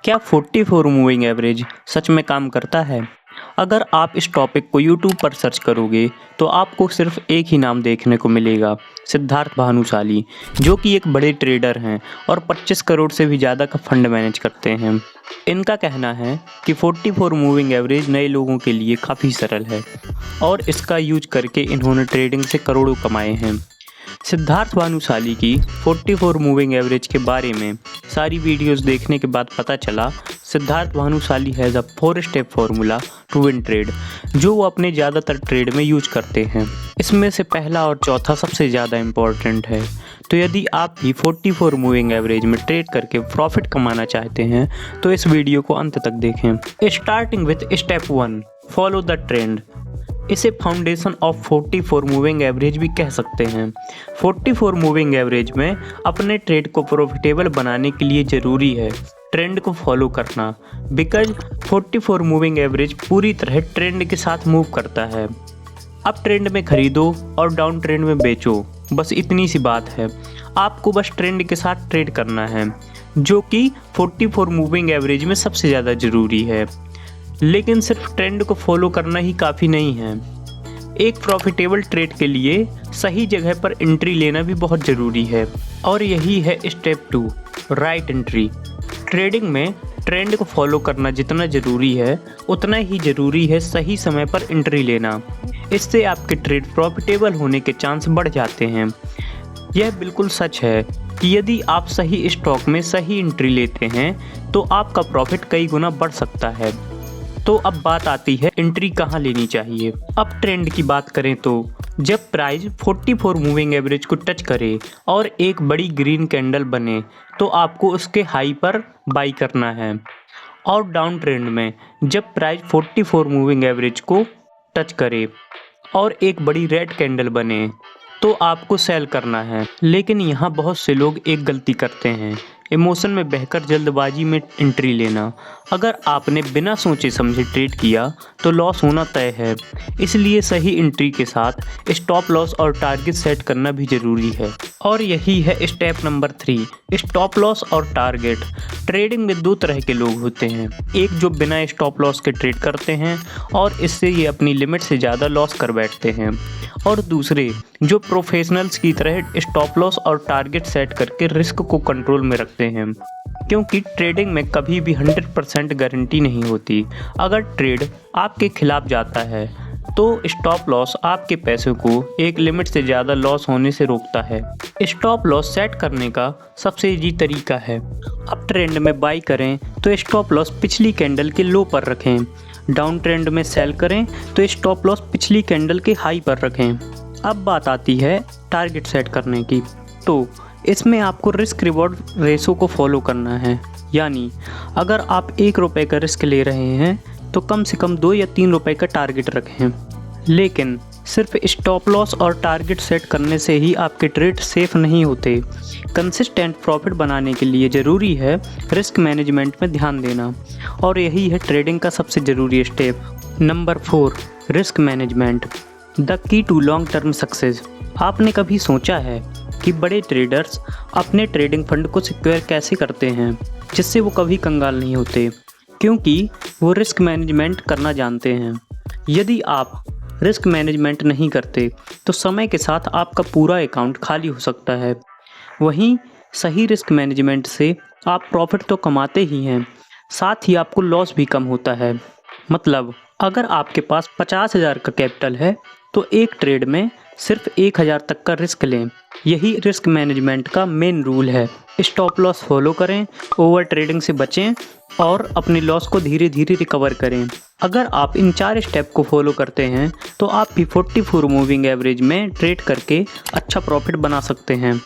क्या 44 moving average सच में काम करता है? अगर आप इस टॉपिक को यूट्यूब पर सर्च करोगे तो आपको सिर्फ एक ही नाम देखने को मिलेगा, सिद्धार्थ भानुशाली, जो कि एक बड़े ट्रेडर हैं और 25 करोड़ से भी ज़्यादा का फंड मैनेज करते हैं। इनका कहना है कि 44 मूविंग एवरेज नए लोगों के लिए काफ़ी सरल है और इसका यूज करके इन्होंने ट्रेडिंग से करोड़ों कमाए हैं। सिद्धार्थ भानुशाली की 44 मूविंग एवरेज के बारे में सारी वीडियोस देखने के बाद पता चला Siddharth Bhanushali has a 4 step formula to win trade, जो वो अपने ज़्यादातर ट्रेड में यूज करते हैं। इसमें से पहला और चौथा सबसे ज़्यादा इम्पोर्टेंट है। तो यदि आप भी 44 मूविंग एवरेज में ट्रेड करके प्रॉफिट कमाना चाहते हैं तो इस वीडियो को अंत तक देखें। Starting with step 1, follow the trend. इसे फाउंडेशन ऑफ 44 मूविंग एवरेज भी कह सकते हैं। 44 मूविंग एवरेज में अपने ट्रेड को प्रॉफिटेबल बनाने के लिए ज़रूरी है ट्रेंड को फॉलो करना, बिकॉज 44 मूविंग एवरेज पूरी तरह ट्रेंड के साथ मूव करता है। अप ट्रेंड में खरीदो और डाउन ट्रेंड में बेचो, बस इतनी सी बात है। आपको बस ट्रेंड के साथ ट्रेड करना है, जो कि 44 मूविंग एवरेज में सबसे ज़्यादा ज़रूरी है। लेकिन सिर्फ ट्रेंड को फॉलो करना ही काफ़ी नहीं है। एक प्रॉफिटेबल ट्रेड के लिए सही जगह पर एंट्री लेना भी बहुत ज़रूरी है और यही है स्टेप 2, राइट एंट्री। ट्रेडिंग में ट्रेंड को फॉलो करना जितना ज़रूरी है उतना ही ज़रूरी है सही समय पर एंट्री लेना। इससे आपके ट्रेड प्रॉफिटेबल होने के चांस बढ़ जाते हैं। यह बिल्कुल सच है कि यदि आप सही स्टॉक में सही एंट्री लेते हैं तो आपका प्रॉफिट कई गुना बढ़ सकता है। तो अब बात आती है एंट्री कहाँ लेनी चाहिए। अब ट्रेंड की बात करें तो जब प्राइस 44 मूविंग एवरेज को टच करे और एक बड़ी ग्रीन कैंडल बने तो आपको उसके हाई पर बाई करना है। और डाउन ट्रेंड में जब प्राइस 44 मूविंग एवरेज को टच करे और एक बड़ी रेड कैंडल बने तो आपको सेल करना है। लेकिन यहाँ बहुत से लोग एक गलती करते हैं, इमोशन में बहकर जल्दबाजी में एंट्री लेना। अगर आपने बिना सोचे समझे ट्रेड किया तो लॉस होना तय है। इसलिए सही एंट्री के साथ स्टॉप लॉस और टारगेट सेट करना भी ज़रूरी है। और यही है स्टेप नंबर 3, स्टॉप लॉस और टारगेट। ट्रेडिंग में दो तरह के लोग होते हैं, एक जो बिना स्टॉप लॉस के ट्रेड करते हैं और इससे ये अपनी लिमिट से ज़्यादा लॉस कर बैठते हैं, और दूसरे जो प्रोफेशनल्स की तरह स्टॉप लॉस और टारगेट सेट करके रिस्क को कंट्रोल में रखते हैं। क्योंकि ट्रेडिंग में कभी भी 100% गारंटी नहीं होती। अगर ट्रेड आपके खिलाफ जाता है तो स्टॉप लॉस आपके पैसे को एक लिमिट से ज़्यादा लॉस होने से रोकता है। स्टॉप लॉस सेट करने का सबसे इजी तरीका है, अब ट्रेंड में बाई करें तो स्टॉप लॉस पिछली कैंडल के लो पर रखें, डाउन ट्रेंड में सेल करें तो स्टॉप लॉस पिछली कैंडल के हाई पर रखें। अब बात आती है टारगेट सेट करने की। तो इसमें आपको रिस्क रिवॉर्ड रेशो को फॉलो करना है, यानी अगर आप 1 रुपये का रिस्क ले रहे हैं तो कम से कम 2 या 3 रुपये का टारगेट रखें। लेकिन सिर्फ स्टॉप लॉस और टारगेट सेट करने से ही आपके ट्रेड सेफ नहीं होते। कंसिस्टेंट प्रॉफिट बनाने के लिए ज़रूरी है रिस्क मैनेजमेंट में ध्यान देना, और यही है ट्रेडिंग का सबसे ज़रूरी step. Number 4, risk management, the key to long term success. आपने कभी सोचा है कि बड़े ट्रेडर्स अपने ट्रेडिंग फंड को सिक्योर कैसे करते हैं जिससे वो कभी कंगाल नहीं होते? क्योंकि वो रिस्क मैनेजमेंट करना जानते हैं। यदि आप रिस्क मैनेजमेंट नहीं करते तो समय के साथ आपका पूरा अकाउंट खाली हो सकता है। वहीं सही रिस्क मैनेजमेंट से आप प्रॉफिट तो कमाते ही हैं, साथ ही आपको लॉस भी कम होता है। मतलब अगर आपके पास 50,000 का कैपिटल है तो एक ट्रेड में सिर्फ 1,000 तक का रिस्क लें। यही रिस्क मैनेजमेंट का मेन रूल है। स्टॉप लॉस फॉलो करें, ओवर ट्रेडिंग से बचें और अपने लॉस को धीरे धीरे रिकवर करें। अगर आप इन 4 स्टेप को फॉलो करते हैं तो आप भी 44 मूविंग एवरेज में ट्रेड करके अच्छा प्रॉफिट बना सकते हैं।